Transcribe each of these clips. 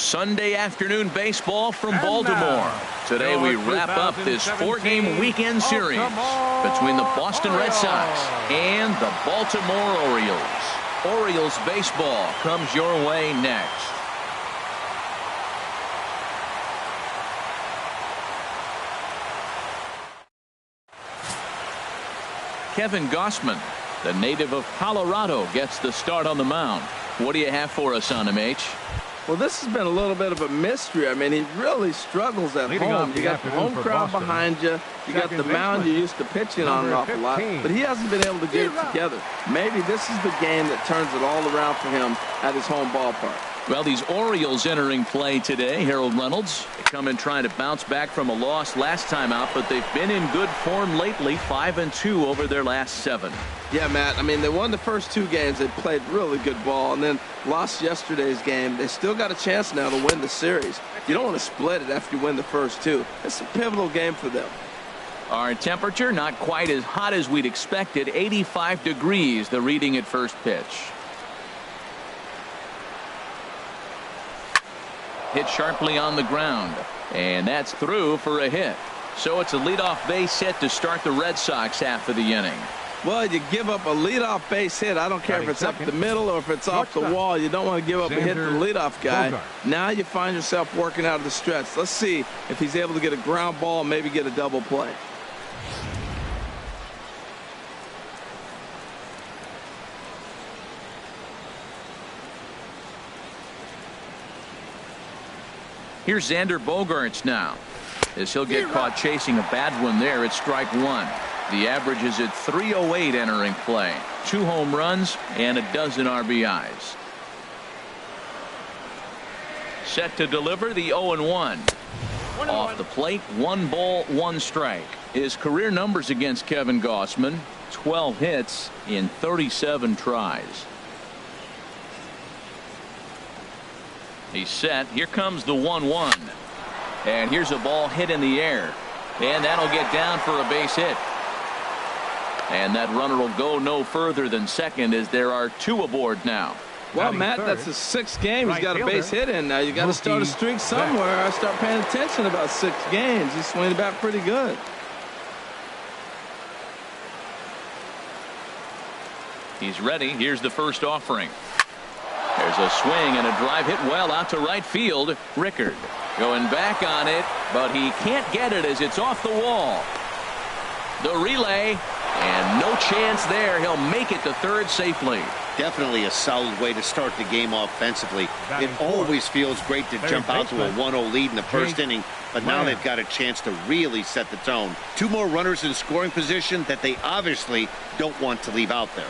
Sunday afternoon baseball from Baltimore. Today we wrap up this 4-game weekend series between the Boston Red Sox and the Baltimore Orioles. Orioles baseball comes your way next. Kevin Gausman, the native of Colorado, gets the start on the mound. What do you have for us on him, H? Well, this has been a little bit of a mystery. I mean, he really struggles at home. You got the home crowd behind you. You got the mound you're used to pitching on an awful lot. But he hasn't been able to get it together. Maybe this is the game that turns it all around for him at his home ballpark. Well, these Orioles entering play today, Harold Reynolds, they come in trying to bounce back from a loss last time out, but they've been in good form lately, 5-2 over their last 7. Yeah, Matt, I mean, they won the first 2 games. They played really good ball and then lost yesterday's game. They still got a chance now to win the series. You don't want to split it after you win the first 2. It's a pivotal game for them. Our temperature not quite as hot as we'd expected, 85 degrees, the reading at first pitch. Hit sharply on the ground, and that's through for a hit. So it's a leadoff base hit to start the Red Sox half of the inning. Well, you give up a leadoff base hit. I don't care if it's up the middle or if it's off the wall. You don't want to give up a hit to the leadoff guy. Now you find yourself working out of the stretch. Let's see if he's able to get a ground ball and maybe get a double play. Here's Xander Bogaerts now, as he'll get caught chasing a bad one there at strike 1. The average is at 308 entering play. 2 home runs and a dozen RBIs. Set to deliver the 0-1. Off the plate, 1 ball, 1 strike. His career numbers against Kevin Gausman, 12 hits in 37 tries. He's set. Here comes the 1-1. And here's a ball hit in the air. And that'll get down for a base hit. And that runner will go no further than second as there are 2 aboard now. Well, Matt, that's his 6th game. He's got a base hit in now. You got to start a streak somewhere. I start paying attention about 6 games. He's swinging back pretty good. He's ready. Here's the first offering. There's a swing and a drive hit well out to right field. Rickard going back on it, but he can't get it as it's off the wall. The relay, and no chance there. He'll make it to third safely. Definitely a solid way to start the game offensively. It always feels great to jump out to a 1-0 lead in the first inning, but now they've got a chance to really set the tone. 2 more runners in scoring position that they obviously don't want to leave out there.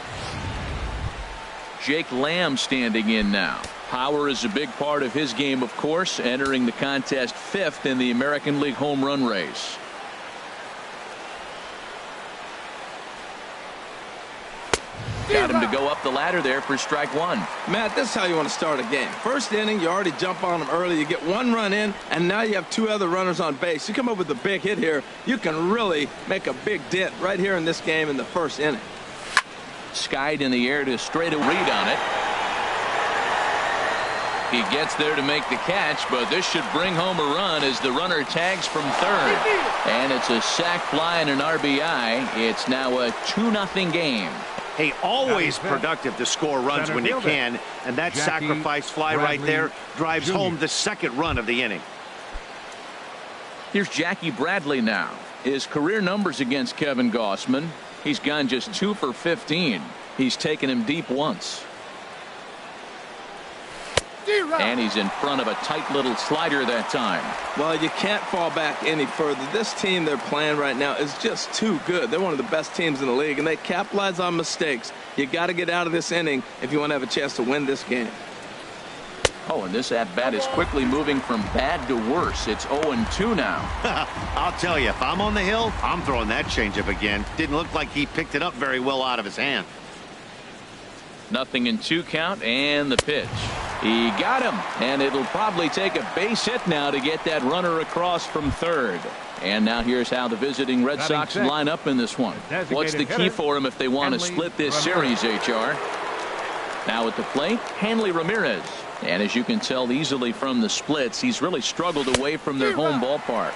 Jake Lamb standing in now. Power is a big part of his game, of course, entering the contest 5th in the American League home run race. Got him to go up the ladder there for strike 1. Matt, this is how you want to start a game. First inning, you already jump on them early. You get 1 run in, and now you have 2 other runners on base. You come up with a big hit here, you can really make a big dent right here in this game in the first inning. Skied in the air to straight a read on it. He gets there to make the catch, but this should bring home a run as the runner tags from third. And it's a sac fly and an RBI. It's now a 2-0 game. Hey, always productive to score runs when you can, and that sacrifice fly right there drives home the 2nd run of the inning. Here's Jackie Bradley now. His career numbers against Kevin Gausman. He's gone just 2 for 15. He's taken him deep once. And he's in front of a tight little slider that time. Well, you can't fall back any further. This team they're playing right now is just too good. They're one of the best teams in the league, and they capitalize on mistakes. You got to get out of this inning if you want to have a chance to win this game. Oh, and this at-bat is quickly moving from bad to worse. It's 0-2 now. I'll tell you, if I'm on the hill, I'm throwing that changeup again. Didn't look like he picked it up very well out of his hand. 0-2 count, and the pitch. He got him, and it'll probably take a base hit now to get that runner across from third. And now here's how the visiting Red Sox line up in this one. What's the key for them if they want to split this series, HR? Now at the plate, Hanley Ramirez. And as you can tell easily from the splits, he's really struggled away from their home ballpark.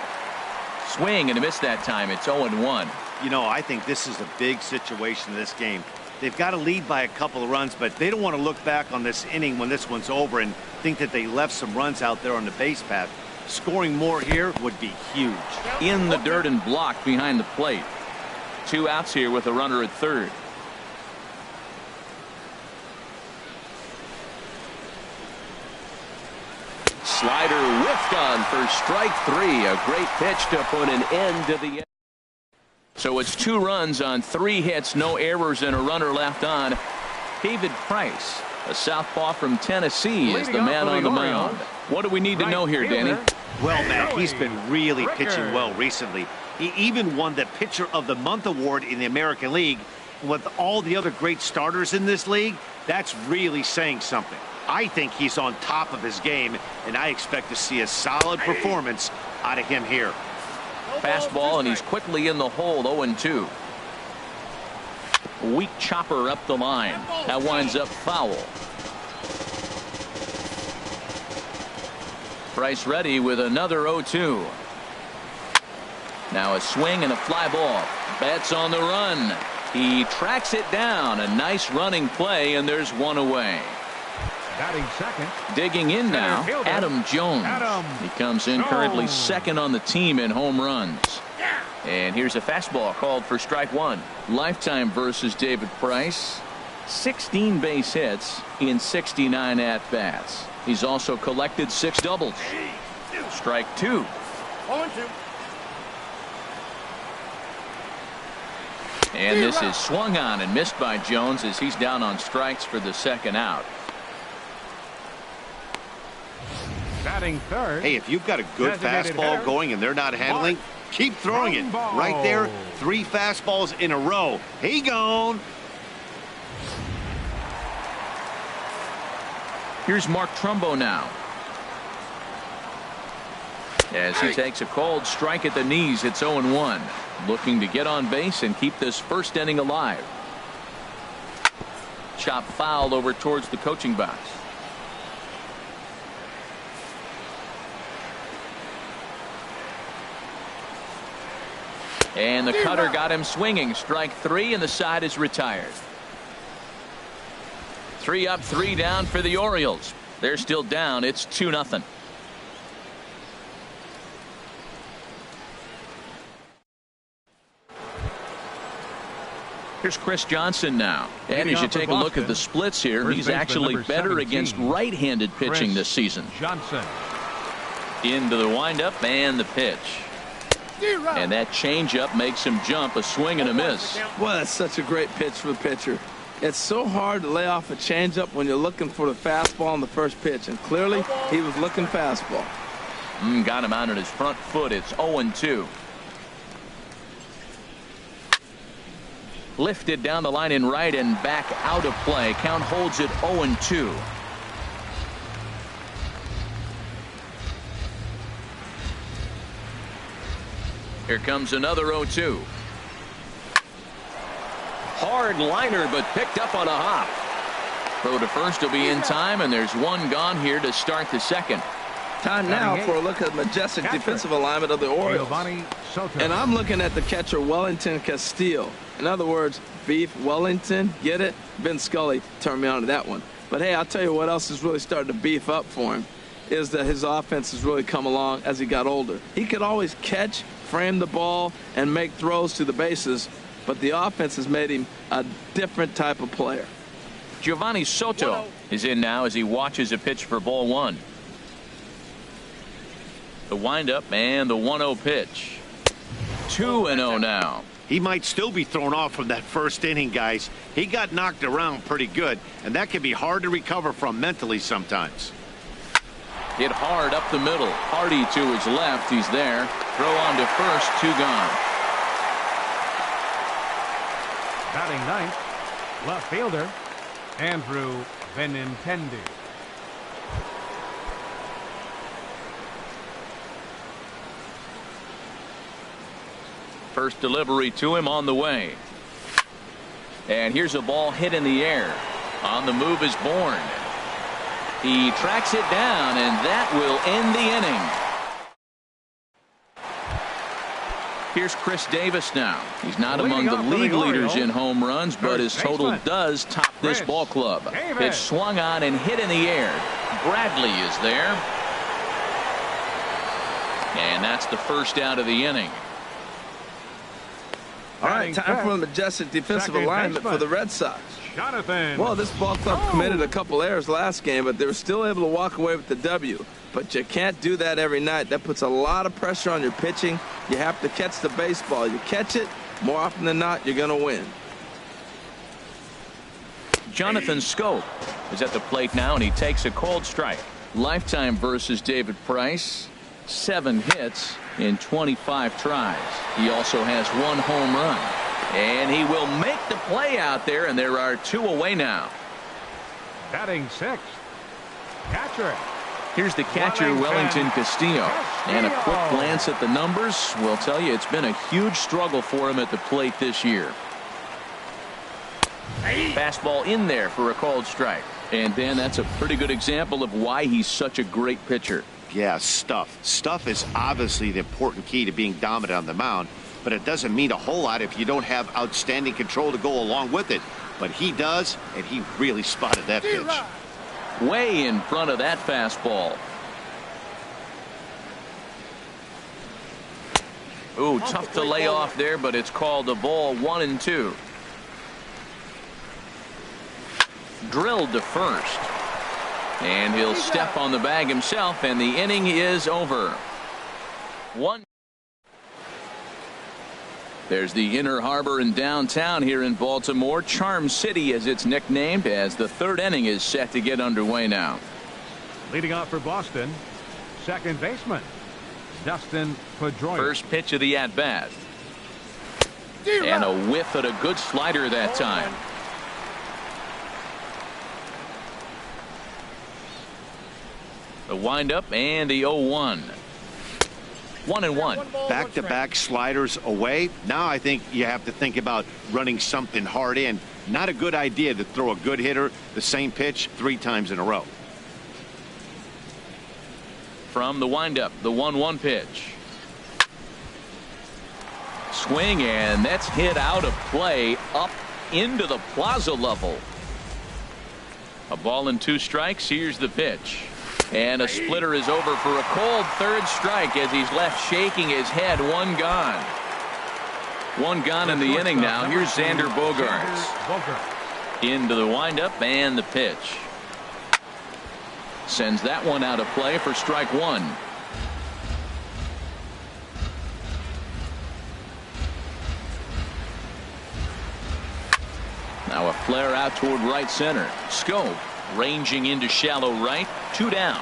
Swing and a miss that time. It's 0-1. You know, I think this is a big situation in this game. They've got to lead by a couple of runs, but they don't want to look back on this inning when this one's over and think that they left some runs out there on the base path. Scoring more here would be huge. In the dirt and blocked behind the plate. 2 outs here with a runner at third. Slider whiffed on for strike 3. A great pitch to put an end to the. So it's 2 runs on 3 hits, no errors, and a runner left on. David Price, a southpaw from Tennessee, is the man on the mound. What do we need to know here, Danny? Well, Matt, he's been really pitching well recently. He even won the Pitcher of the Month award in the American League. With all the other great starters in this league, that's really saying something. I think he's on top of his game, and I expect to see a solid performance out of him here. Fastball, and he's quickly in the hole. 0-2. Weak chopper up the line. That winds up foul. Price ready with another 0-2. Now a swing and a fly ball. Betts on the run. He tracks it down. A nice running play, and there's 1 away. Batting second. Digging in now, Adam Jones. He comes in currently second on the team in home runs. And here's a fastball called for strike 1. Lifetime versus David Price. 16 base hits in 69 at-bats. He's also collected 6 doubles. Strike 2. 0-2. And this is swung on and missed by Jones as he's down on strikes for the second out. Batting third. Hey, if you've got a good fastball going and they're not handling, keep throwing it. Right there, 3 fastballs in a row. He gone. Here's Mark Trumbo now. As he takes a cold strike at the knees, it's 0-1. Looking to get on base and keep this first inning alive. Chop foul over towards the coaching box. And the cutter got him swinging. Strike 3, and the side is retired. 3 up, 3 down for the Orioles. They're still down. It's 2-0. Here's Chris Johnson now. And as you take a look at the splits here, he's actually better against right-handed pitching this season. Johnson. Into the windup and the pitch. And that changeup makes him jump. A swing and a miss. Well, that's such a great pitch for the pitcher. It's so hard to lay off a changeup when you're looking for the fastball on the first pitch. And clearly, he was looking fastball. Got him out on his front foot. It's 0-2. Lifted down the line in right and back out of play. Count holds it 0-2. Here comes another 0-2. Hard liner, but picked up on a hop. Throw to first will be in time, and there's 1 gone here to start the second. Time now for a look at the majestic defensive alignment of the Orioles. And I'm looking at the catcher Wellington Castillo. In other words, Beef Wellington, get it? Vin Scully turned me on to that one. But hey, I'll tell you what else is really starting to beef up for him is that his offense has really come along as he got older. He could always catch, frame the ball, and make throws to the bases, but the offense has made him a different type of player. Giovanni Soto is in now as he watches a pitch for ball 1. The windup and the 1-0 pitch. 2-0 now. He might still be thrown off from that first inning, guys. He got knocked around pretty good, and that can be hard to recover from mentally sometimes. Hit hard up the middle. Hardy to his left. He's there. Throw on to first. 2 gone. Batting ninth, left fielder Andrew Benintendi. First delivery to him on the way. And here's a ball hit in the air. On the move is Bourne. He tracks it down, and that will end the inning. Here's Chris Davis now. He's not among the league leaders in home runs, but his total does top this ball club. It's swung on and hit in the air. Bradley is there. And that's the first out of the inning. All right, time for a majestic defensive alignment for the Red Sox. Jonathan. Well, this ball club committed a couple errors last game, but they were still able to walk away with the W. But you can't do that every night. That puts a lot of pressure on your pitching. You have to catch the baseball. You catch it, more often than not, you're going to win. Jonathan Scope is at the plate now, and he takes a cold strike. Lifetime versus David Price. 7 hits in 25 tries. He also has 1 home run. And he will make the play out there, and there are 2 away now. Batting 6th. Catcher. Here's the catcher, Wellington Castillo. And a quick glance at the numbers will tell you it's been a huge struggle for him at the plate this year. Fastball in there for a called strike. And Dan, that's a pretty good example of why he's such a great pitcher. Yeah, stuff. Stuff is obviously the important key to being dominant on the mound, but it doesn't mean a whole lot if you don't have outstanding control to go along with it. But he does, and he really spotted that pitch. Way in front of that fastball. Ooh, tough to lay off there, but it's called a ball. 1-2. Drilled to first. And he'll step on the bag himself, and the inning is over. 1. There's the Inner Harbor in downtown here in Baltimore. Charm City, as it's nicknamed, as the 3rd inning is set to get underway now. Leading off for Boston, second baseman Dustin Pedroia. First pitch of the at-bat. And a whiff at a good slider that time. The windup and the 0-1. 1-1. Back-to-back sliders away. Now I think you have to think about running something hard in. Not a good idea to throw a good hitter the same pitch 3 times in a row. From the windup, the 1-1 pitch. Swing, and that's hit out of play up into the plaza level. A ball and 2 strikes. Here's the pitch. And a splitter is over for a cold 3rd strike as he's left shaking his head. 1 gone. 1 gone in the inning now. Here's Xander Bogaerts. Into the windup and the pitch. Sends that one out of play for strike 1. Now a flare out toward right center. Scope ranging into shallow right. 2 down.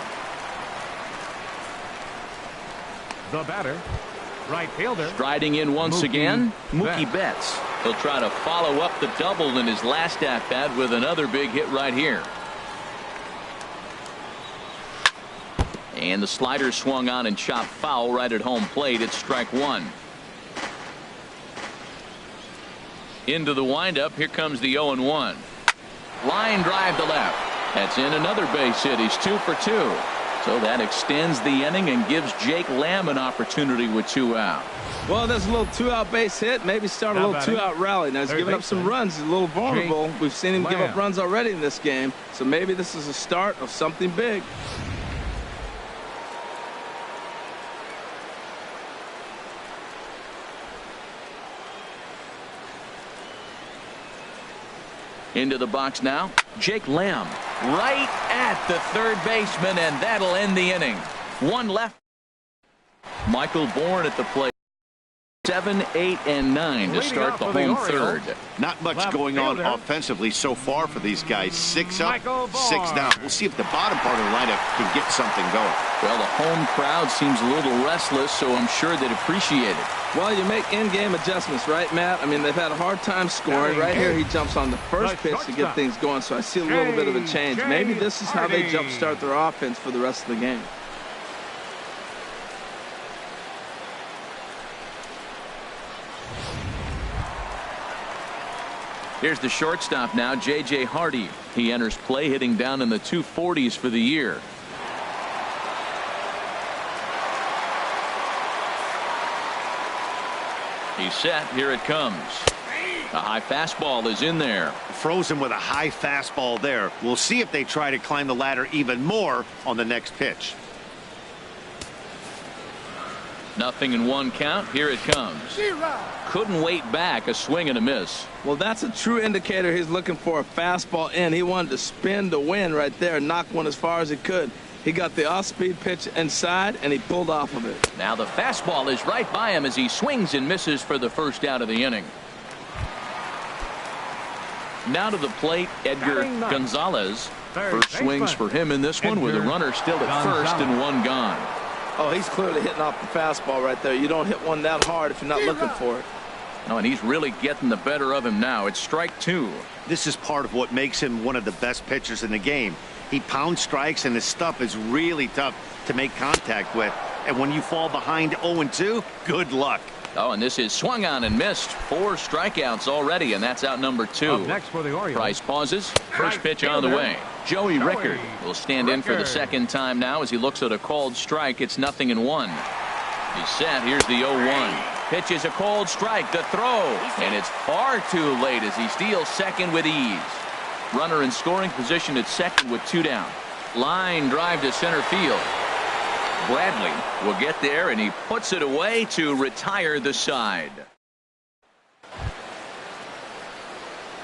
The batter, right fielder. Striding in once again, Mookie Betts. He'll try to follow up the double in his last at-bat with another big hit right here. And the slider swung on and chopped foul right at home plate. It's strike 1. Into the windup. Here comes the 0-1. Line drive to left. That's in another base hit. He's 2 for 2. So that extends the inning and gives Jake Lamb an opportunity with 2 out. Well, there's a little 2-out base hit. Maybe start a little 2-out rally. Now, he's giving up some runs. He's a little vulnerable. We've seen him give up runs already in this game. So maybe this is a start of something big. Into the box now. Jake Lamb right at the 3rd baseman, and that'll end the inning. 1 left. Michael Bourne at the plate. 7, 8, and 9 to start the home 3rd. Not much going on offensively so far for these guys. 6 up, 6 down. We'll see if the bottom part of the lineup can get something going. Well, the home crowd seems a little restless, so I'm sure they'd appreciate it. Well, you make in-game adjustments, right, Matt? I mean, they've had a hard time scoring. Right here, he jumps on the first pitch to get things going, so I see a little bit of a change. Maybe this is how they jumpstart their offense for the rest of the game. Here's the shortstop now, J.J. Hardy. He enters play hitting down in the 240s for the year. He's set. Here it comes. A high fastball is in there. Frozen with a high fastball there. We'll see if they try to climb the ladder even more on the next pitch. 0-1 count. Here it comes. Couldn't wait back. A swing and a miss. Well, that's a true indicator. He's looking for a fastball in. He wanted to spin to win right there, knock one as far as he could. He got the off-speed pitch inside, and he pulled off of it. Now the fastball is right by him as he swings and misses for the first out of the inning. Now to the plate, Edgar Gonzalez. First swings for him in this one with a runner still at first and one gone. Oh, he's clearly hitting off the fastball right there. You don't hit one that hard if you're not looking for it. Oh, and he's really getting the better of him now. It's strike two. This is part of what makes him one of the best pitchers in the game. He pounds strikes, and his stuff is really tough to make contact with. And when you fall behind 0-2, good luck. Oh, and this is swung on and missed. 4 strikeouts already, and that's out number 2. Up next for the Orioles. Price pauses. First pitch on the way. Joey Rickard will stand in for the second time now as he looks at a called strike. It's 0-1. He's set. Here's the 0-1. Pitch is a cold strike. The throw, and it's far too late as he steals second with ease. Runner in scoring position at second with 2 down. Line drive to center field. Bradley will get there, and he puts it away to retire the side.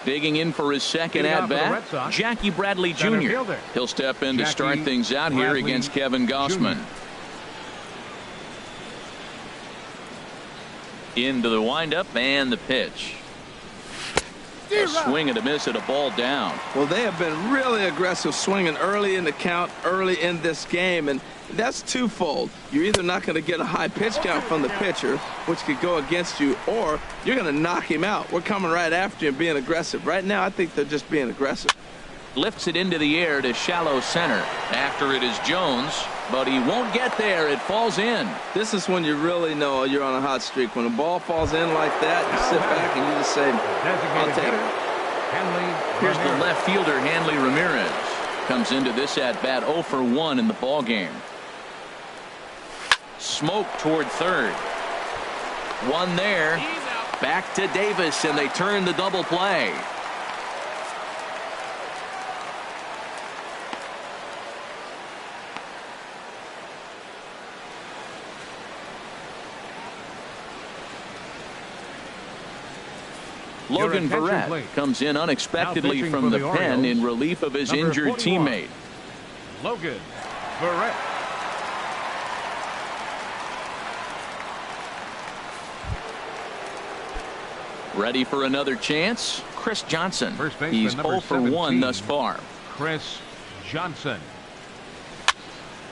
Digging in for his second at-bat, Jackie Bradley Jr. He'll step in to start things out here against Kevin Gausman. Into the windup and the pitch. A swing and a miss at a ball down. Well, they have been really aggressive swinging early in the count, early in this game, and that's twofold. You're either not going to get a high pitch count from the pitcher, which could go against you, or you're going to knock him out. We're coming right after you and being aggressive. Right now, I think they're just being aggressive. Lifts it into the air to shallow center. After it is Jones, but he won't get there. It falls in. This is when you really know you're on a hot streak. When a ball falls in like that, you sit back and you just say, I'll take it. Here's the left fielder, Hanley Ramirez. Comes into this at-bat 0 for 1 in the ball game. Smoke toward third. One there. Back to Davis, and they turn the double play. Logan Verrett comes in unexpectedly from the pen in relief of his injured teammate. Logan Verrett. Ready for another chance? Chris Johnson. He's 0 for 1 thus far. Chris Johnson.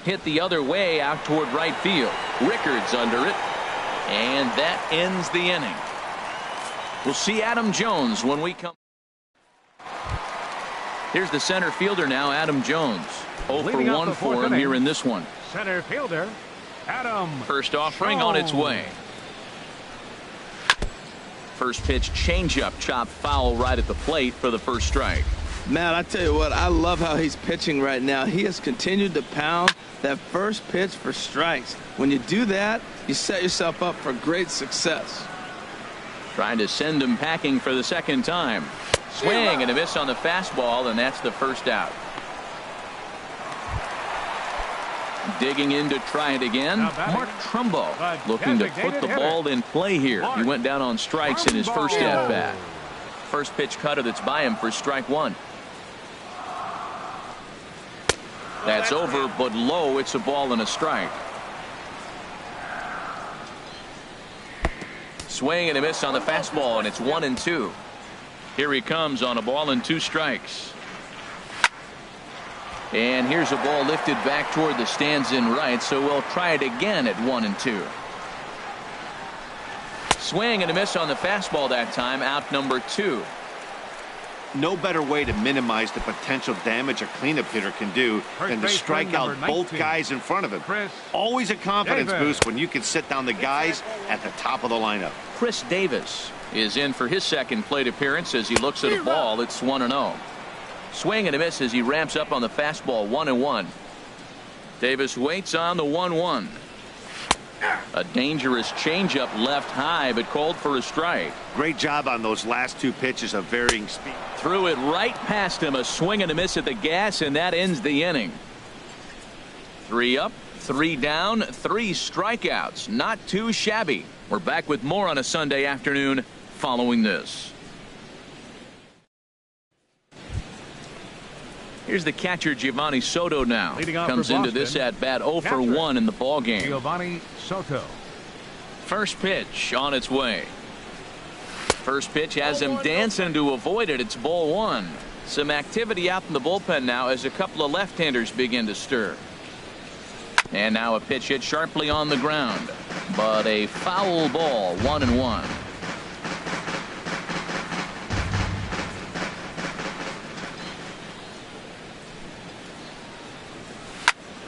Hit the other way out toward right field. Rickard's under it. And that ends the inning. We'll see Adam Jones when we come. Here's the center fielder now, Adam Jones. 0 for 1 for him here in this one. Center fielder, Adam. First offering on its way. First pitch changeup, chopped foul right at the plate for the first strike. Matt, I tell you what, I love how he's pitching right now. He has continued to pound that first pitch for strikes. When you do that, you set yourself up for great success. Trying to send him packing for the second time. Swing and a miss on the fastball, and that's the first out. Digging in to try it again. Mark Trumbo looking to put the ball in play here. He went down on strikes in his first at-bat. First pitch cutter that's by him for strike 1. That's over, but low. It's a ball and a strike. Swing and a miss on the fastball, and it's 1-2. Here he comes on a ball and 2 strikes. And here's a ball lifted back toward the stands in right, so we'll try it again at 1-2. Swing and a miss on the fastball that time, out number 2. No better way to minimize the potential damage a cleanup hitter can do than to strike out both guys in front of him. Always a confidence boost when you can sit down the guys at the top of the lineup. Chris Davis is in for his second plate appearance as he looks at a ball. It's 1-0. Swing and a miss as he ramps up on the fastball. 1-1. Davis waits on the 1-1. A dangerous changeup left high, but called for a strike. Great job on those last two pitches of varying speed. Threw it right past him. A swing and a miss at the gas, and that ends the inning. 3 up, 3 down, 3 strikeouts. Not too shabby. We're back with more on a Sunday afternoon following this. Here's the catcher, Giovanni Soto, now. Comes into this at bat 0 for 1 in the ball game. Giovanni Soto. First pitch on its way. First pitch has him dancing to avoid it. It's ball 1. Some activity out in the bullpen now as a couple of left-handers begin to stir. And now a pitch hit sharply on the ground, but a foul ball. 1-1.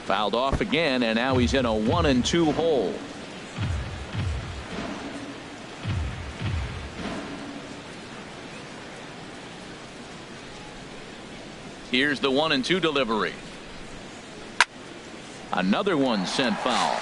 Fouled off again, and now he's in a 1-2 hole. Here's the 1-2 delivery. Another one sent foul.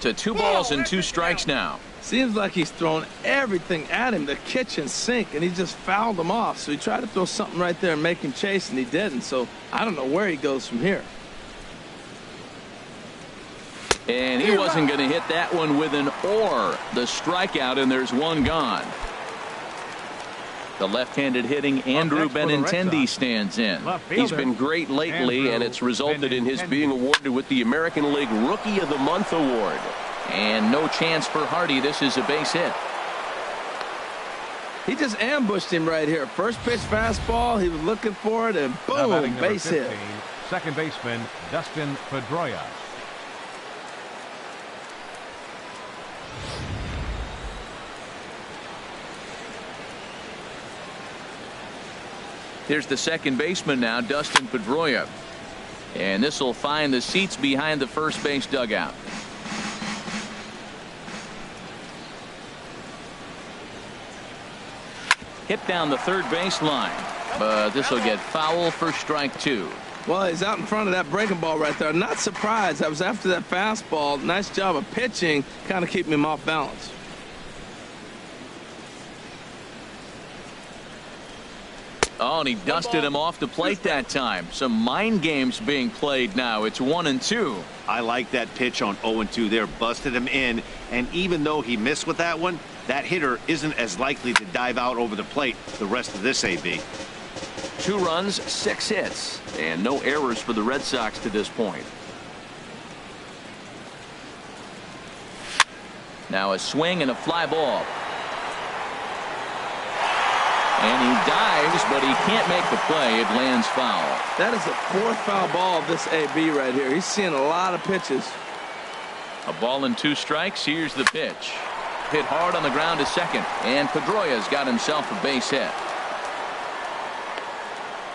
To 2 balls and 2 strikes now. Seems like he's thrown everything at him, the kitchen sink, and he just fouled him off. So he tried to throw something right there and make him chase, and he didn't. So I don't know where he goes from here. And he wasn't going to hit that one with an or. The strikeout, and there's one gone. The left-handed hitting Andrew Benintendi stands in. He's been great lately, and it's resulted in his being awarded with the American League Rookie of the Month award. And no chance for Hardy. This is a base hit. He just ambushed him right here. First pitch fastball. He was looking for it, and boom, base hit. Second baseman Dustin Pedroia. Here's the second baseman now, Dustin Pedroia. And this will find the seats behind the first base dugout. Hit down the third base line, but this will get foul for strike 2. Well, he's out in front of that breaking ball right there. Not surprised. I was after that fastball. Nice job of pitching, kind of keeping him off balance. Oh, and he dusted him off the plate that time. Some mind games being played now. It's 1-2. I like that pitch on 0-2 there. Busted him in, and even though he missed with that one, that hitter isn't as likely to dive out over the plate the rest of this AB. 2 runs, 6 hits, and no errors for the Red Sox to this point. Now a swing and a fly ball. And he dives, but he can't make the play. It lands foul. That is the 4th foul ball of this AB right here. He's seeing a lot of pitches. A ball and 2 strikes. Here's the pitch. Hit hard on the ground to second, and Pedroia's got himself a base hit.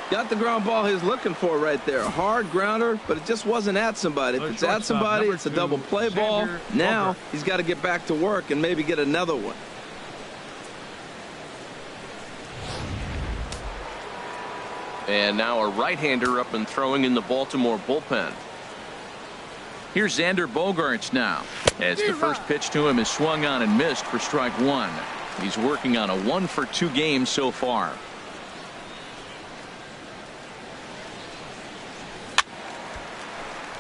Got the ground ball he was looking for right there. Hard grounder, but it just wasn't at somebody. If it's at somebody, it's a double play ball. Now he's got to get back to work and maybe get another one. And now a right-hander up and throwing in the Baltimore bullpen. Here's Xander Bogaerts now, as the first pitch to him is swung on and missed for strike 1. He's working on a 1-for-2 game so far.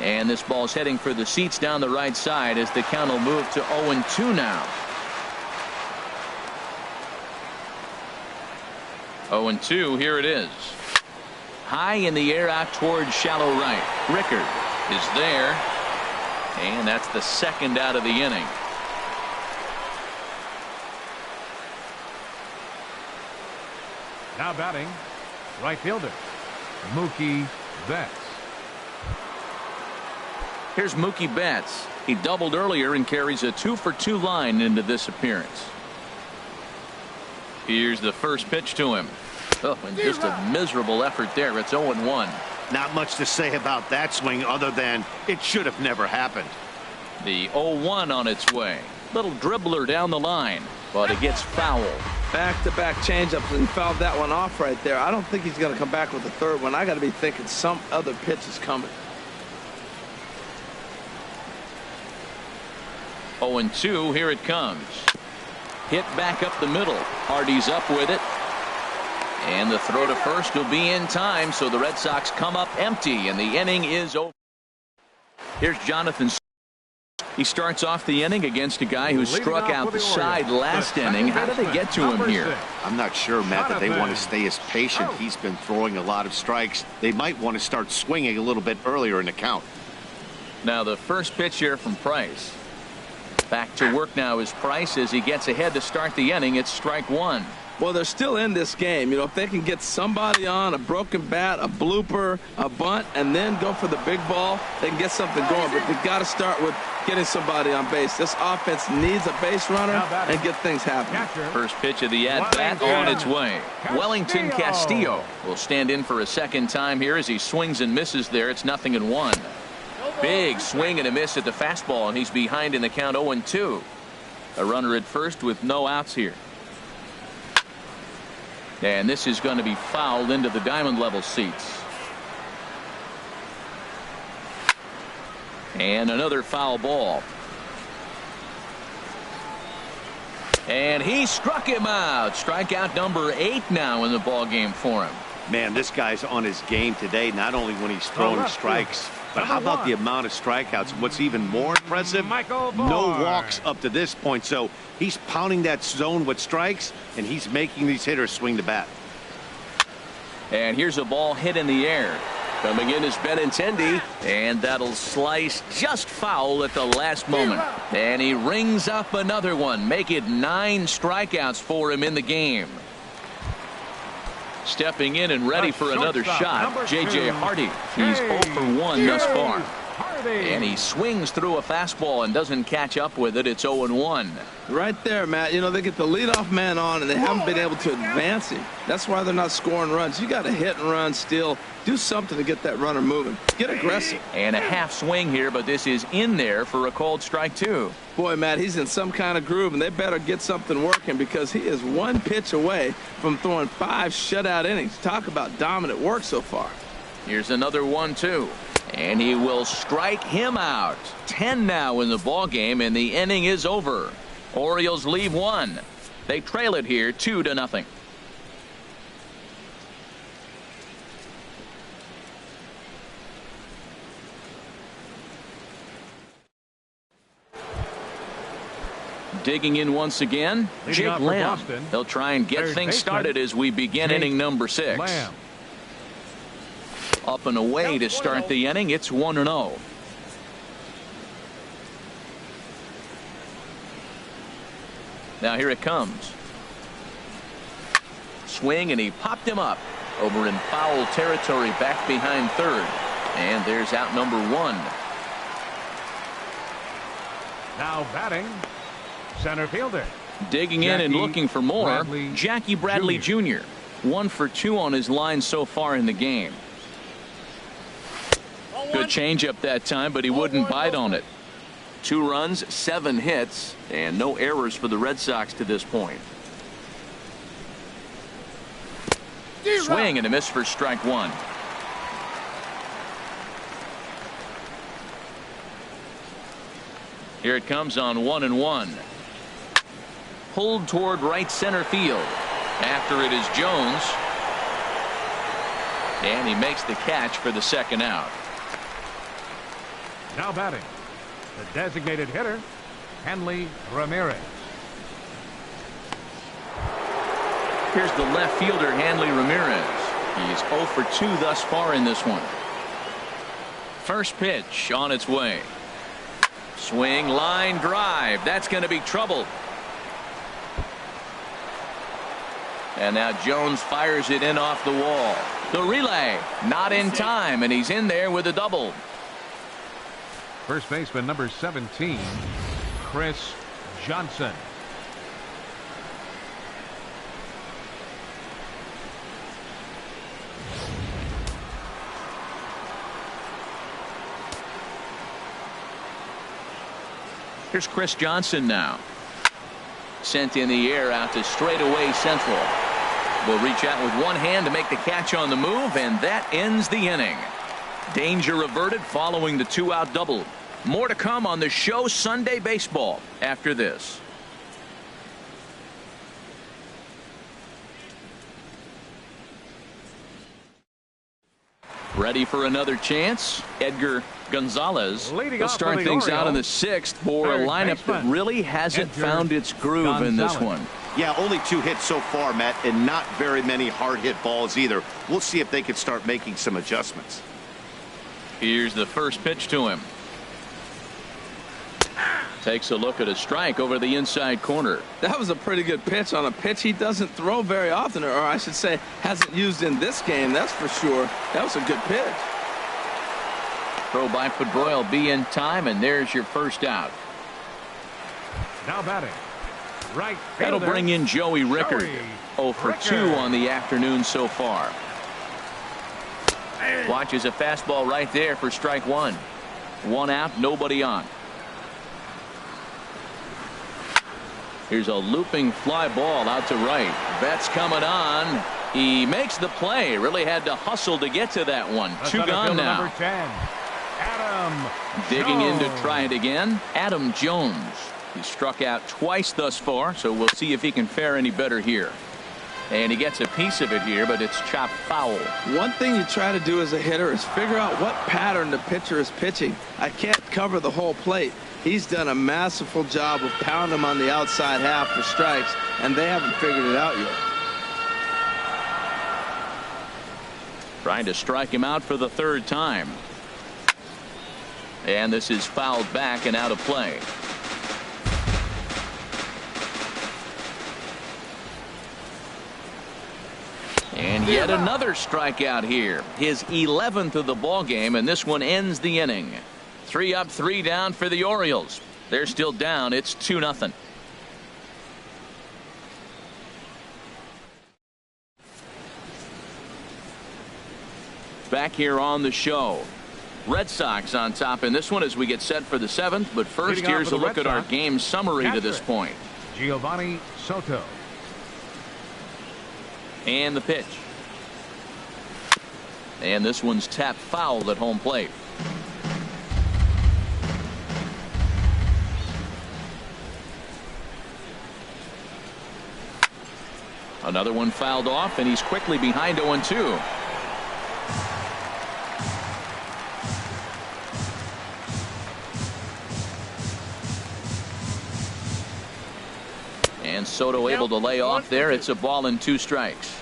And this ball's heading for the seats down the right side as the count will move to 0-2 now. 0-2, here it is. High in the air out towards shallow right. Rickard is there. And that's the second out of the inning. Now batting, right fielder Mookie Betts. Here's Mookie Betts. He doubled earlier and carries a 2-for-2 line into this appearance. Here's the first pitch to him. Oh, and just a miserable effort there. It's 0-1. Not much to say about that swing other than it should have never happened. The 0-1 on its way. Little dribbler down the line, but it gets fouled. Back-to-back changeups, and he fouled that one off right there. I don't think he's going to come back with a third one. I got to be thinking some other pitch is coming. 0-2, here it comes. Hit back up the middle. Hardy's up with it. And the throw to first will be in time, so the Red Sox come up empty, and the inning is over. Here's Jonathan. He starts off the inning against a guy who struck out the side last inning. How did they get to him here? I'm not sure, Matt, that they want to stay as patient. He's been throwing a lot of strikes. They might want to start swinging a little bit earlier in the count. Now the first pitch here from Price. Back to work now is Price as he gets ahead to start the inning. It's strike one. Well, they're still in this game. You know, if they can get somebody on, a broken bat, a blooper, a bunt, and then go for the big ball, they can get something going. But they've got to start with getting somebody on base. This offense needs a base runner and get things happening. First pitch of the at-bat on its way. Wellington Castillo will stand in for a second time here as he swings and misses there. It's 0-1. Big swing and a miss at the fastball, and he's behind in the count 0-2. A runner at first with no outs here. And this is going to be fouled into the diamond level seats. And another foul ball. And he struck him out. Strikeout number 8 now in the ball game for him. Man, this guy's on his game today, not only when he's throwing strikes, but how about the amount of strikeouts? What's even more impressive, no walks up to this point. So he's pounding that zone with strikes, and he's making these hitters swing the bat. And here's a ball hit in the air. Coming in is Benintendi, and that'll slice just foul at the last moment. And he rings up another one. Make it 9 strikeouts for him in the game. Stepping in and ready for another shot, J.J. Hardy. He's 0 for 1 thus far. And he swings through a fastball and doesn't catch up with it. It's 0-1. Right there, Matt. You know, they get the leadoff man on, and they haven't been able to advance him. That's why they're not scoring runs. You got to hit and run still. Do something to get that runner moving. Get aggressive. And a half swing here, but this is in there for a called strike 2. Boy, Matt, he's in some kind of groove, and they better get something working because he is 1 pitch away from throwing 5 shutout innings. Talk about dominant work so far. Here's another 1-2. And he will strike him out. 10 now in the ball game, and the inning is over. Orioles leave 1. They trail it here 2-0. Digging in once again, Jake Lamb. They'll try and get things started as we begin inning number 6. Up and away to start the inning. It's 1-0. Now here it comes. Swing, and he popped him up over in foul territory back behind third. And there's out number 1. Now batting, center fielder. Digging in and looking for more, Jackie Bradley Jr. 1 for 2 on his line so far in the game. Good changeup that time, but he wouldn't bite on it. 2 runs, 7 hits, and no errors for the Red Sox to this point. Swing and a miss for strike 1. Here it comes on 1-1. Pulled toward right center field. After it is Jones. And he makes the catch for the second out. Now batting, the designated hitter, Hanley Ramirez. Here's the left fielder, Hanley Ramirez. He's 0 for 2 thus far in this one. First pitch on its way. Swing, line drive. That's going to be trouble. And now Jones fires it in off the wall. The relay, not in time, and he's in there with a double. First baseman number 17, Chris Johnson. Here's Chris Johnson now. Sent in the air out to straightaway central. Will reach out with one hand to make the catch on the move, and that ends the inning. Danger averted following the 2-out double. More to come on the show Sunday Baseball after this. Ready for another chance? Edgar Gonzalez will start things out in the 6th for a lineup that really hasn't found its groove in this one. Yeah, only 2 hits so far, Matt, and not very many hard hit balls either. We'll see if they can start making some adjustments. Here's the first pitch to him. Takes a look at a strike over the inside corner. That was a pretty good pitch on a pitch he doesn't throw very often, or I should say hasn't used in this game, that's for sure. That was a good pitch. Throw by Pedroia will be in time, and there's your first out. Now batting. Right fielder. That'll bring in Joey Rickard. 0 for 2 on the afternoon so far. Watches a fastball right there for strike 1. 1 out, nobody on. Here's a looping fly ball out to right. Betts coming on. He makes the play. Really had to hustle to get to that one. 2 gone now. Number 10, Adam Digging in to Jones. try it again. Adam Jones. He struck out twice thus far, so we'll see if he can fare any better here. And he gets a piece of it here, but it's chopped foul. One thing you try to do as a hitter is figure out what pattern the pitcher is pitching. I can't cover the whole plate. He's done a masterful job of pounding him on the outside half for strikes, and they haven't figured it out yet. Trying to strike him out for the 3rd time. And this is fouled back and out of play. And yet another strikeout here. His 11th of the ball game, and this one ends the inning. 3 up, 3 down for the Orioles. They're still down. It's 2-0. Back here on the show. Red Sox on top in this one as we get set for the 7th. But first, here's a look at our game summary to this point. Giovanni Soto. And the pitch. And this one's tapped foul at home plate. Another one fouled off, and he's quickly behind 0-2. And Soto able to lay off there. It's a ball and 2 strikes.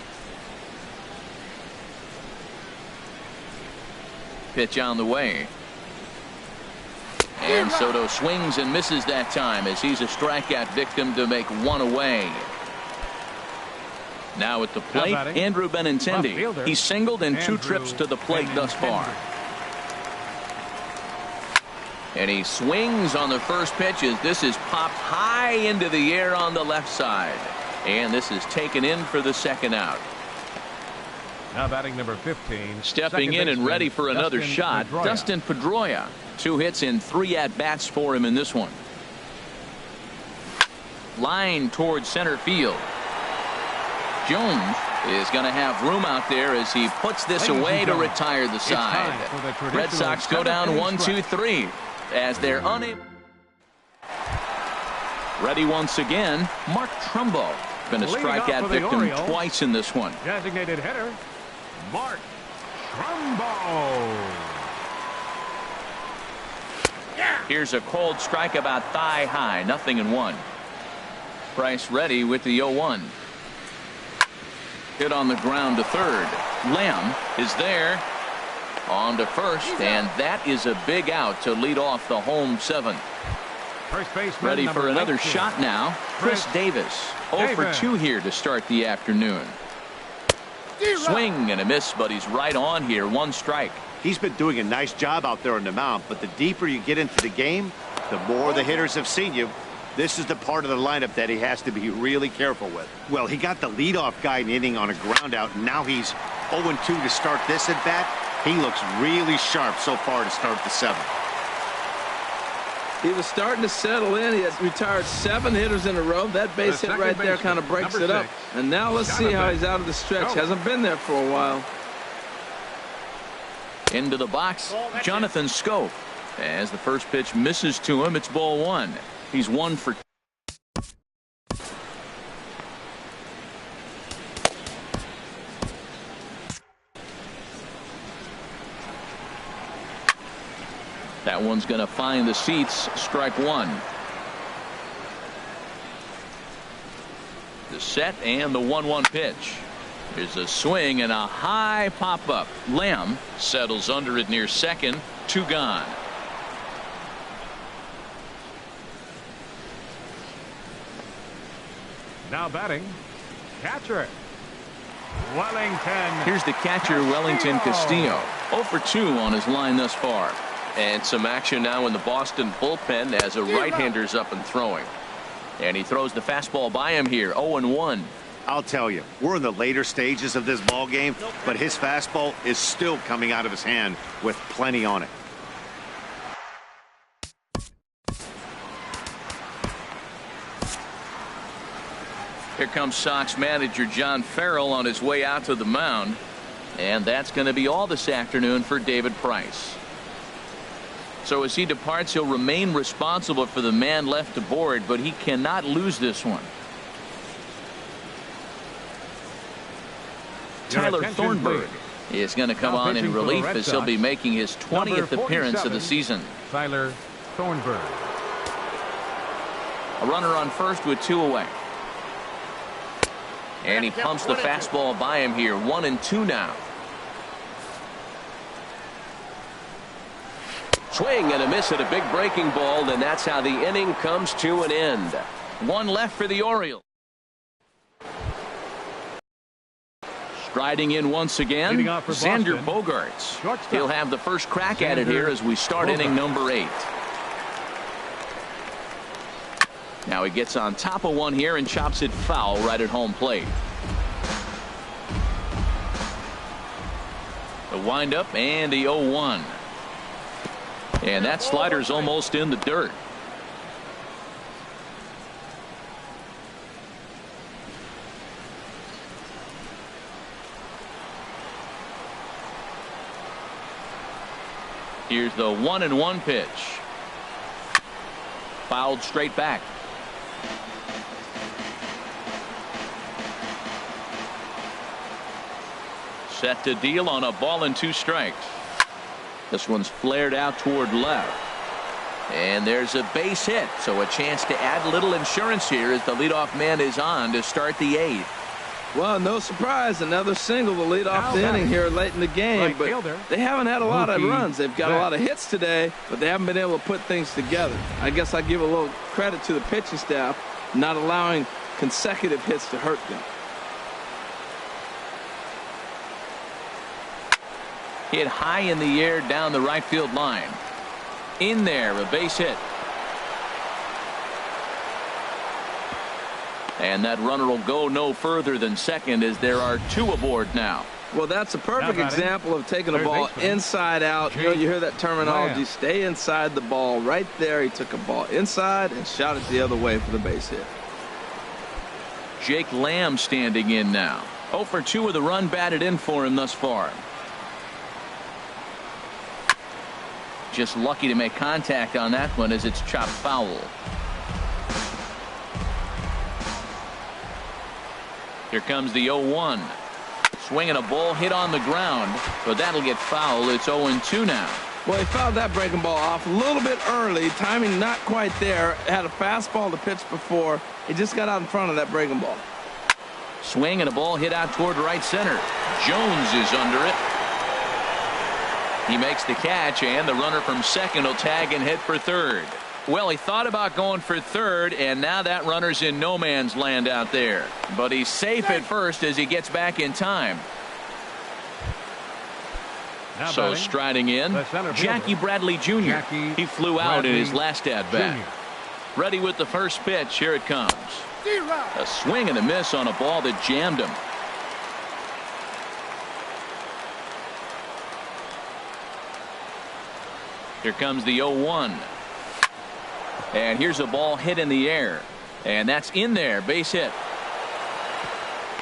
Pitch on the way. And Soto swings and misses that time as he's a strikeout victim to make 1 away. Now at the plate, Andrew Benintendi. He's singled in 2 trips to the plate thus far. And he swings on the first pitch as this is popped high into the air on the left side. And this is taken in for the 2nd out. Now batting number 15. Stepping in and ready for another shot, Dustin Pedroia. 2 hits and 3 at-bats for him in this one. Line towards center field. Jones is going to have room out there as he puts this away to retire the side. Red Sox go down 1-2-3 as they're unable. Ready once again. Mark Trumbo been a strikeout victim twice in this one. Designated hitter Mark Trumbo. Here's a cold strike about thigh high. 0-1. Price ready with the 0-1. Hit on the ground to 3rd. Lamb is there on to 1st, and that is a big out to lead off the home 7th. Ready for another shot now. Chris Davis. 0 for 2 here to start the afternoon. Swing and a miss, but he's right on here. 1 strike. He's been doing a nice job out there on the mound, but the deeper you get into the game, the more the hitters have seen you. This is the part of the lineup that he has to be really careful with. Well, he got the leadoff guy in the inning on a ground out, and now he's 0-2 to start this at bat. He looks really sharp so far to start the 7th. He was starting to settle in. He has retired 7 hitters in a row. That base hit right there kind of breaks it up. And now let's see how he's out of the stretch. Hasn't been there for a while. Into the box, Jonathan Scope. As the first pitch misses to him, it's ball 1. He's 1 for 2. That one's going to find the seats. Strike 1. The set and the 1-1 pitch. There's a swing and a high pop-up. Lamb settles under it near second. 2 gone. Now batting, catcher Wellington. Here's the catcher, Wellington Castillo. 0 for 2 on his line thus far. And some action now in the Boston bullpen as a right-hander's up and throwing. And he throws the fastball by him here. 0-1. I'll tell you, we're in the later stages of this ball game, but his fastball is still coming out of his hand with plenty on it. Here comes Sox manager John Farrell on his way out to the mound. And that's going to be all this afternoon for David Price. So as he departs, he'll remain responsible for the man left aboard, but he cannot lose this one. Tyler Thornburg is going to come on in relief as he'll be making his 20th appearance of the season. Tyler Thornburg. A runner on first with 2 away. And he pumps the fastball by him here. 1-2 now. Swing and a miss at a big breaking ball, and that's how the inning comes to an end. 1 left for the Orioles. Striding in once again, Xander Bogaerts. He'll have the first crack at it here as we start inning number 8. Now he gets on top of one here and chops it foul right at home plate. The windup and the 0-1. And that slider's almost in the dirt. Here's the 1-1 pitch. Fouled straight back. Set to deal on a ball and 2 strikes. This one's flared out toward left. And there's a base hit, so a chance to add a little insurance here as the leadoff man is on to start the 8th. Well, no surprise, another single to lead off the inning here late in the game, but they haven't had a lot of runs. They've got a lot of hits today, but they haven't been able to put things together. I guess I give a little credit to the pitching staff, not allowing consecutive hits to hurt them. Hit high in the air down the right field line. In there, a base hit. And that runner will go no further than second as there are 2 aboard now. Well, that's a perfect example of taking a ball inside out. You know, you hear that terminology, stay inside the ball. Right there, he took a ball inside and shot it the other way for the base hit. Jake Lamb standing in now. 0 for 2 with a run batted in for him thus far. Just lucky to make contact on that one as it's chopped foul. Here comes the 0-1. Swinging a ball hit on the ground, but that'll get foul. It's 0-2 now. Well, he fouled that breaking ball off a little bit early. Timing not quite there. Had a fastball to pitch before. He just got out in front of that breaking ball. Swing and a ball hit out toward right center. Jones is under it. He makes the catch, and the runner from second will tag and hit for third. Well, he thought about going for third, and now that runner's in no man's land out there. But he's safe at first as he gets back in time. So striding in, Jackie Bradley Jr. He flew out in his last at-bat. Ready with the first pitch. Here it comes. A swing and a miss on a ball that jammed him. Here comes the 0-1. And here's a ball hit in the air. And that's in there. Base hit.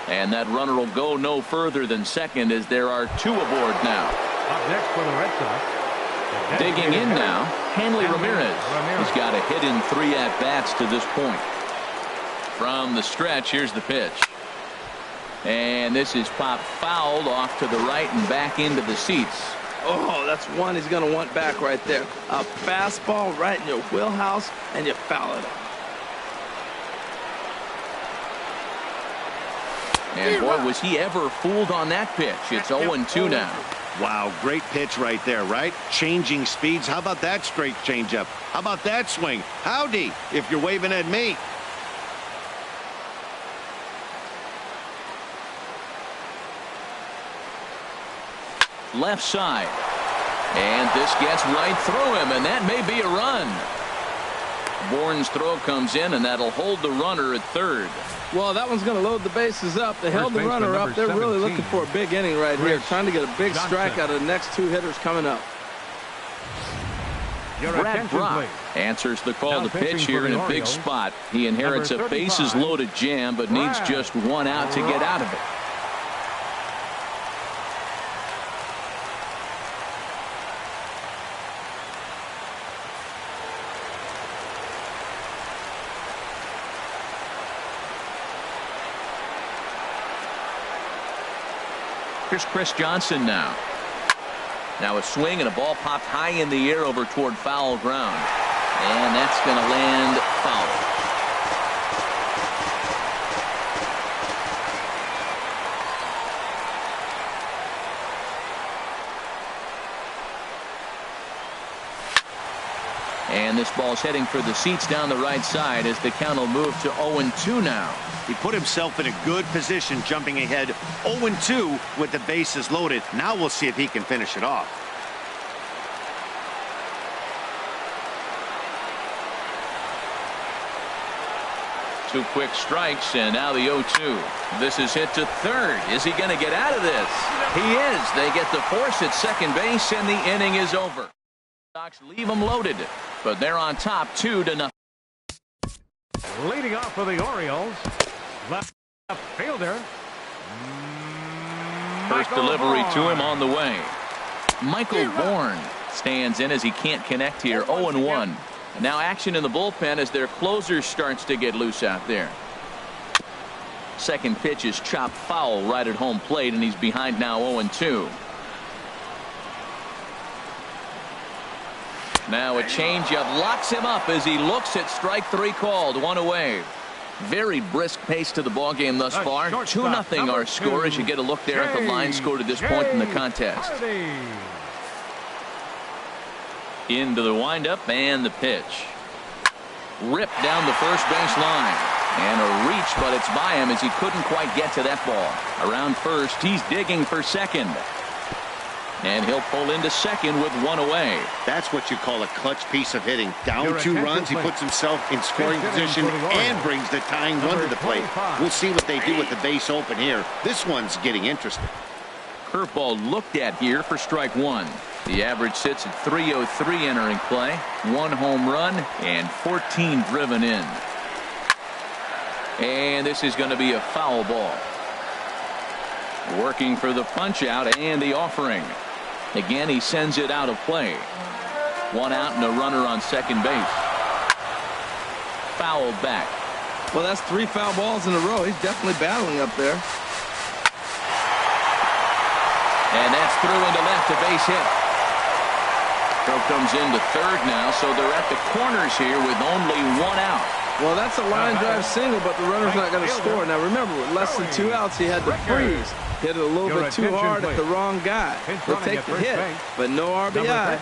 And that runner will go no further than second as there are two aboard now. Up next for the Red Sox. Digging in now, Hanley Ramirez. He's got a hit in 3 at-bats to this point. From the stretch, here's the pitch. And this is popped fouled off to the right and back into the seats. Oh, that's one he's going to want back right there. A fastball right in your wheelhouse, and you foul it. And boy, was he ever fooled on that pitch. It's 0-2 now. Wow, great pitch right there, right? Changing speeds. How about that straight changeup? How about that swing? Howdy, if you're waving at me. Left side. And this gets right through him, and that may be a run. Bourne's throw comes in, and that'll hold the runner at third. Well, that one's going to load the bases up. They held the runner up. They're really looking for a big inning right here, trying to get a big strike out of the next two hitters coming up. Brad Brock answers the call to pitch here in a big spot. He inherits a bases-loaded jam, but needs just one out to get out of it. Here's Chris Johnson now. Now a swing and a ball popped high in the air over toward foul ground. And that's going to land foul. And this ball's heading for the seats down the right side as the count will move to 0-2 now. He put himself in a good position, jumping ahead 0-2 with the bases loaded. Now we'll see if he can finish it off. Two quick strikes, and now the 0-2. This is hit to third. Is he going to get out of this? He is. They get the force at second base, and the inning is over. Sox leave them loaded, but they're on top 2-0. Leading off for the Orioles, left fielder. First delivery to him on the way. Michael Bourne stands in as he can't connect here. 0-1. Now action in the bullpen as their closer starts to get loose out there. Second pitch is chopped foul right at home plate, and he's behind now 0-2. Now a changeup locks him up as he looks at strike three called. One away. Very brisk pace to the ball game thus far. 2-0 our score as you get a look there at the line score to this point in the contest. Into the windup and the pitch. Ripped down the first base line. And a reach, but it's by him as he couldn't quite get to that ball. Around first, he's digging for second. And he'll pull into second with one away. That's what you call a clutch piece of hitting. Down 2 runs, he puts himself in scoring position and brings the tying run to the plate. We'll see what they do with the base open here. This one's getting interesting. Curveball looked at here for strike one. The average sits at 303 entering play. 1 home run and 14 driven in. And this is going to be a foul ball. Working for the punch out and the offering. Again, he sends it out of play. 1 out and a runner on second base. Fouled back. Well, that's 3 foul balls in a row. He's definitely battling up there. And that's through into left, a base hit. Throw comes into third now, so they're at the corners here with only 1 out. Well, that's a line drive single, but the runner's not going to score. Now, remember, with less than 2 outs, he had to freeze. Hit it a little bit too hard at the wrong guy. He'll take the hit, but no RBI.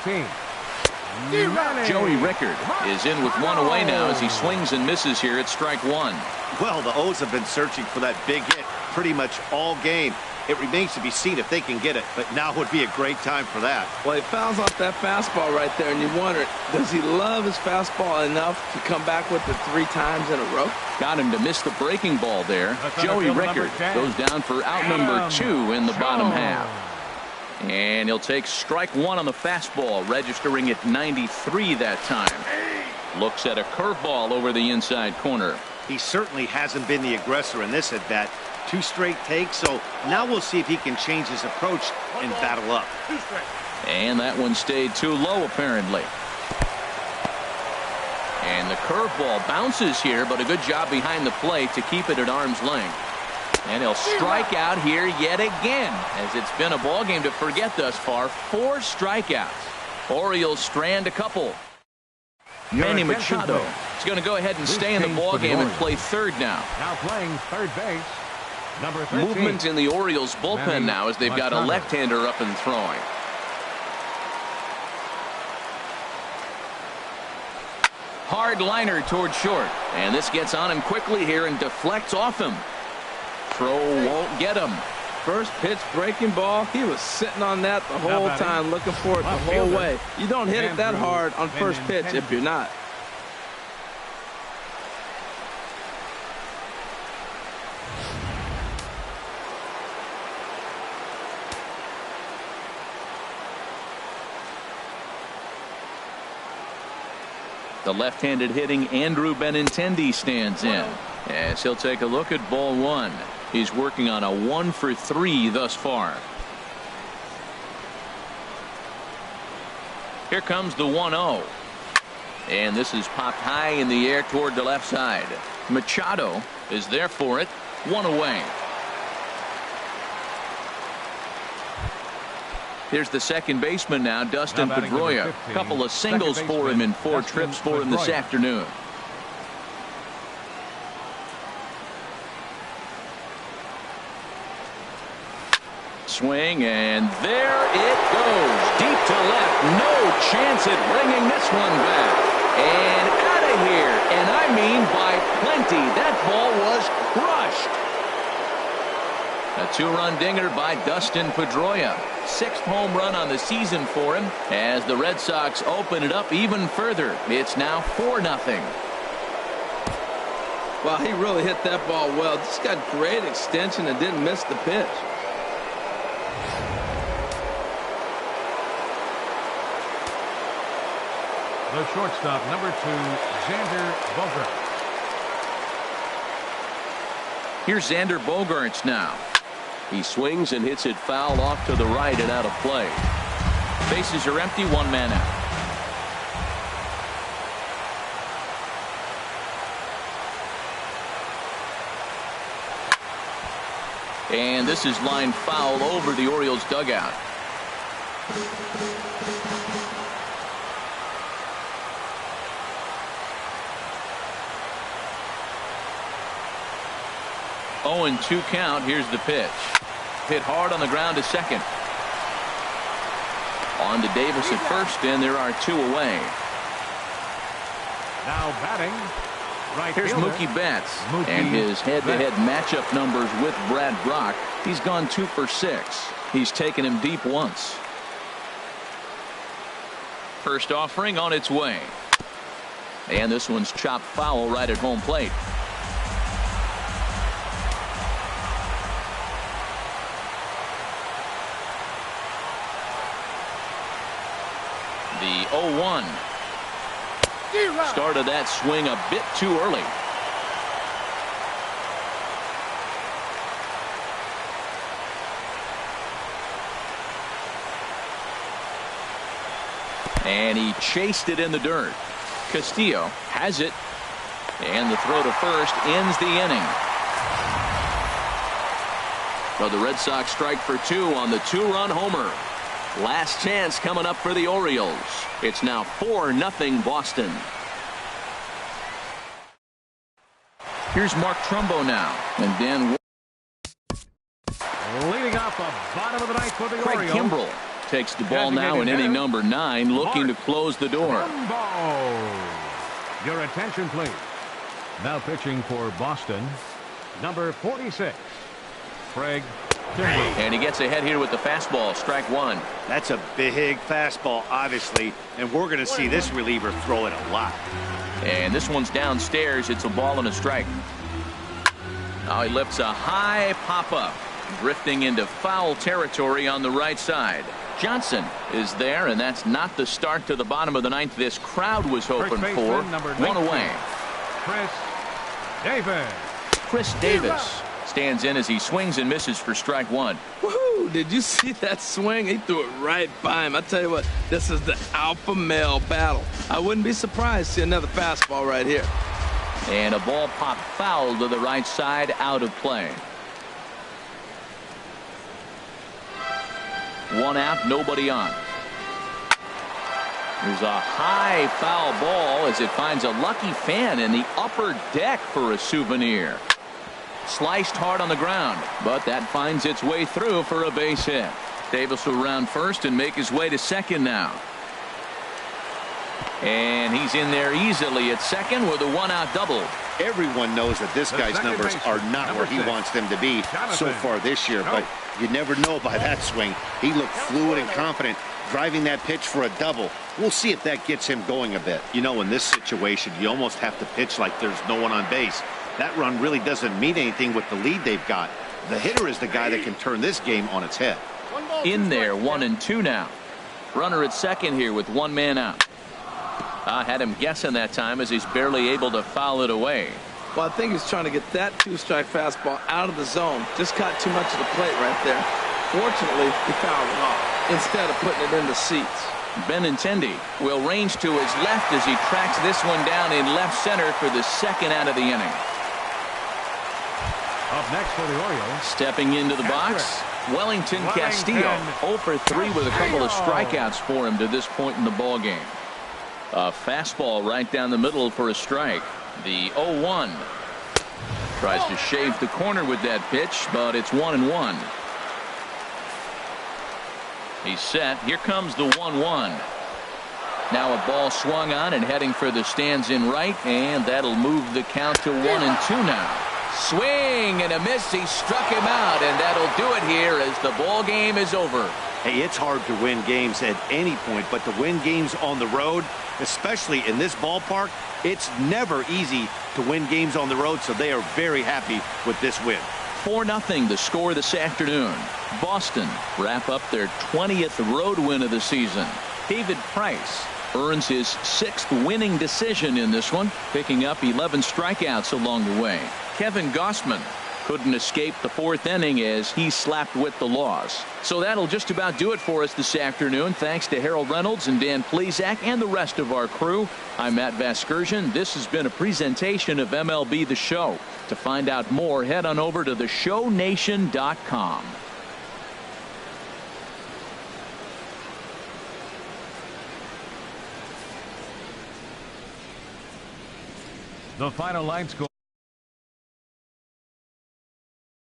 Joey Rickard is in with 1 away now as he swings and misses here at strike 1. Well, the O's have been searching for that big hit pretty much all game. It remains to be seen if they can get it, but now would be a great time for that. Well, he fouls off that fastball right there, and you wonder, does he love his fastball enough to come back with it 3 times in a row? Got him to miss the breaking ball there. Joey Rickard goes down for out number 2 in the bottom half. And he'll take strike 1 on the fastball, registering at 93 that time. Looks at a curveball over the inside corner. He certainly hasn't been the aggressor in this at bat. 2 straight takes, so now we'll see if he can change his approach and battle up. And that one stayed too low, apparently. And the curveball bounces here, but a good job behind the plate to keep it at arm's length. And he'll strike out here yet again, as it's been a ball game to forget thus far. 4 strikeouts. Orioles strand a couple. Manny Machado is going to go ahead and stay in the ball game and play third now. Now playing third base, number 13. Movement in the Orioles bullpen now as they've got a left-hander up and throwing. Hard liner toward short, and this gets on him quickly here and deflects off him. Throw won't get him. First pitch breaking ball, he was sitting on that the whole time, looking for it the whole way. You don't hit it that hard on first pitch if you're not. The left-handed hitting Andrew Benintendi stands in, as he'll take a look at ball 1. He's working on a 1 for 3 thus far. Here comes the 1-0. And this is popped high in the air toward the left side. Machado is there for it. 1 away. Here's the second baseman now, Dustin Pedroia. A couple of singles for him in 4 trips for him this afternoon. Swing, and there it goes. Deep to left. No chance at bringing this one back. And out of here. And I mean by plenty. That ball was crushed. A 2-run dinger by Dustin Pedroia. 6th home run on the season for him as the Red Sox open it up even further. It's now 4-0. Well, he really hit that ball well. Just got great extension and didn't miss the pitch. The shortstop, number 2, Xander Bogaerts. Here's Xander Bogaerts now. He swings and hits it foul off to the right and out of play. Bases are empty, 1 man out. And this is lined foul over the Orioles dugout. Oh, and 2 count. Here's the pitch. Hit hard on the ground to second. On to Davis at first, and there are 2 away. Now batting, right Here's fielder, Mookie Betts, and his head-to-head matchup numbers with Brad Brock. He's gone 2 for 6. He's taken him deep once. First offering on its way. And this one's chopped foul right at home plate. The 0-1. Started that swing a bit too early. And he chased it in the dirt. Castillo has it. And the throw to first ends the inning. So the Red Sox strike for 2 on the 2-run homer. Last chance coming up for the Orioles. It's now 4-0 Boston. Here's Mark Trumbo now. And Dan leading off the bottom of the ninth for the Craig Orioles. Kimbrell takes the ball now in inning number 9, looking to close the door. Your attention, please. Now pitching for Boston, number 46, Craig Kimbrell. And he gets ahead here with the fastball. Strike 1. That's a big fastball, obviously, and we're going to see this reliever throw it a lot. And this one's downstairs. It's a ball and a strike. Now he lifts a high pop-up, drifting into foul territory on the right side. Johnson is there, and that's not the start to the bottom of the ninth this crowd was hoping for. One away. Chris Davis stands in as he swings and misses for strike one. Woohoo! Did you see that swing? He threw it right by him. I tell you what, this is the alpha male battle. I wouldn't be surprised to see another fastball right here. And a ball popped foul to the right side, out of play. One out, nobody on. There's a high foul ball as it finds a lucky fan in the upper deck for a souvenir. Sliced hard on the ground, but that finds its way through for a base hit. Davis will round first and make his way to second now. And he's in there easily at second with a one-out double. Everyone knows that this guy's numbers are not where he wants them to be so far this year, but you never know by that swing. He looked fluid and confident, driving that pitch for a double. We'll see if that gets him going a bit. You know, in this situation, you almost have to pitch like there's no one on base. That run really doesn't mean anything with the lead they've got. The hitter is the guy that can turn this game on its head. In there, 1-2 now. Runner at second here with one man out. I had him guessing that time as he's barely able to foul it away. Well, I think he's trying to get that two-strike fastball out of the zone. Just caught too much of the plate right there. Fortunately, he fouled it off instead of putting it in the seats. Benintendi will range to his left as he tracks this one down in left center for the second out of the inning. Up next for the Orioles. Stepping into the box, Wellington Castillo. 0 for 3 with a couple of strikeouts for him to this point in the ball game. A fastball right down the middle for a strike. The 0-1. Tries to shave the corner with that pitch, but it's 1-1. He's set. Here comes the 1-1. Now a ball swung on and heading for the stands in right, and that'll move the count to 1-2 now. Swing and a miss. He struck him out, and that'll do it here as the ball game is over. Hey, it's hard to win games at any point, but to win games on the road, especially in this ballpark, it's never easy to win games on the road, so they are very happy with this win. 4-0 the score this afternoon. Boston wrap up their 20th road win of the season. David Price earns his 6th winning decision in this one, picking up 11 strikeouts along the way. Kevin Gossman couldn't escape the 4th inning as he slapped with the loss. So that'll just about do it for us this afternoon. Thanks to Harold Reynolds and Dan Plesac and the rest of our crew. I'm Matt Vasgersian. This has been a presentation of MLB The Show. To find out more, head on over to theshownation.com. The final line score.